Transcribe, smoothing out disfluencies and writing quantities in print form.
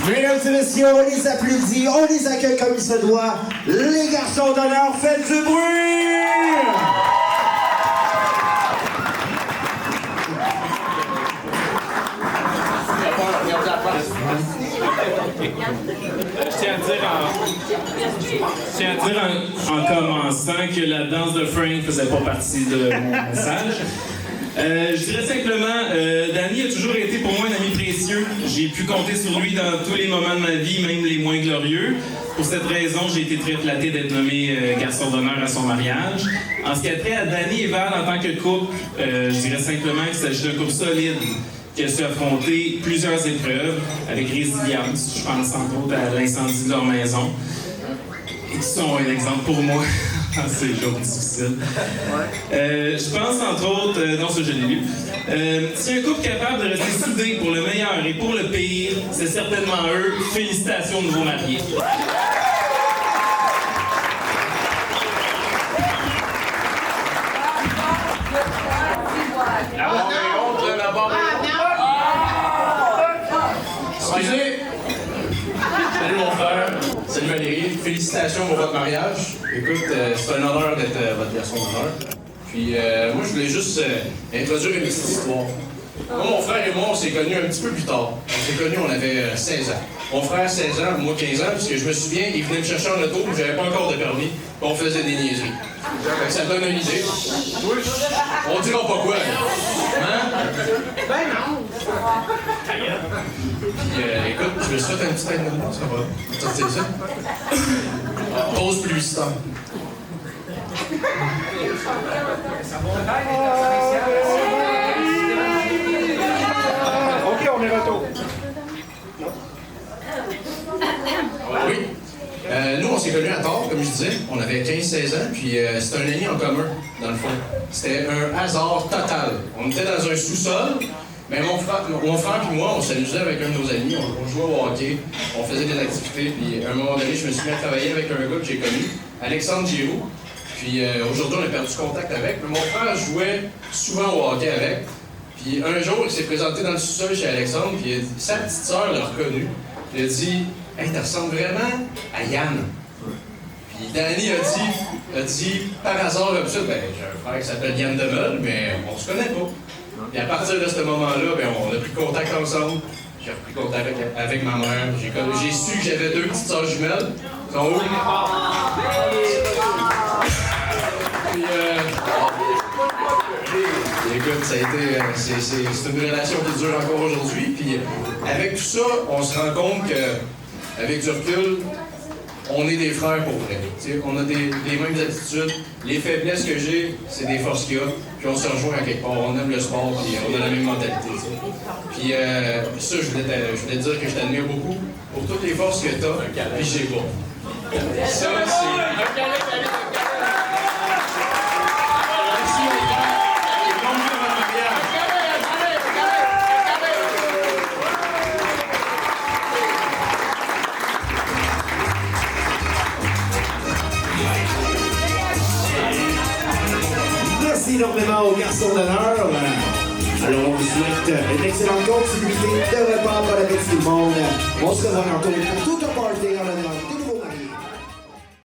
Mesdames et messieurs, on les applaudit, on les accueille comme il se doit. Les garçons d'honneur, faites du bruit! Je tiens à dire en commençant que la danse de Frank faisait pas partie de mon message. Je dirais simplement, Danny a toujours été pour moi un ami précieux. J'ai pu compter sur lui dans tous les moments de ma vie, même les moins glorieux. Pour cette raison, j'ai été très flatté d'être nommé garçon d'honneur à son mariage. En ce qui a trait à Danny et Val en tant que couple, je dirais simplement qu'il s'agit d'un couple solide qui a su affronter plusieurs épreuves avec résilience. Je pense entre autres à l'incendie de leur maison. Et qui sont un exemple pour moi dans ces jours difficiles. Je pense entre autres, non, ça je l'ai lu, si un couple capable de rester soudé pour le meilleur et pour le pire, c'est certainement eux. Félicitations aux nouveaux mariés. Excusez. Salut mon frère. Salut Valérie. Félicitations pour votre mariage. Écoute, c'est un honneur d'être votre garçon d'honneur. Puis moi, je voulais juste introduire une petite histoire. Moi, mon frère et moi, on s'est connus un petit peu plus tard. On s'est connus, on avait 16 ans. Mon frère, 16 ans, moi, 15 ans, parce que je me souviens, il venait me chercher en auto, j'avais pas encore de permis, puis on faisait des niaiseries. Ça te donne une idée. On dira pas quoi, là. Hein? Ben non! Puis, écoute, je me suis fait un petit aide de moi, ça va. Sortir ça. Pause publicitaire. OK, on est retour. Oui. Nous, on s'est connus à tard, comme je disais. On avait 15-16 ans, puis c'était un ami en commun, dans le fond. C'était un hasard total. On était dans un sous-sol, mais mon frère puis moi, on s'amusait avec un de nos amis, on jouait au hockey, on faisait des activités, puis à un moment donné, je me suis mis à travailler avec un gars que j'ai connu, Alexandre Giroux. Puis aujourd'hui, on a perdu contact avec, mais mon frère jouait souvent au hockey avec. Puis un jour, il s'est présenté dans le sous-sol chez Alexandre, puis sa petite sœur l'a reconnu. Il a dit « Hey, tu ressembles vraiment à Yann. » Puis Danny a dit par hasard comme ça, ben j'ai un frère qui s'appelle Yann Demeul, mais on se connaît pas. Et à partir de ce moment-là, ben, on a pris contact ensemble. J'ai repris contact avec ma mère. J'ai su que j'avais deux petites sœurs jumelles. Ils sont où? Puis, écoute, ça a été, c'est une relation qui dure encore aujourd'hui. Puis avec tout ça, on se rend compte qu'avec du recul, on est des frères pour vrai. T'sais, on a les mêmes attitudes. Les faiblesses que j'ai, c'est des forces qu'il y a. Puis on se rejoint à quelque part. On aime le sport, puis on a la même mentalité. T'sais. Puis ça, je voulais te dire que je t'admire beaucoup pour toutes les forces que t'as, puis j'ai pas. Ça, c'est... Merci énormément aux garçons d'honneur. Alors, on vous souhaite une excellente continuité de repas pour la petite monde. On se revoit tantôt pour tout un party en l'honneur.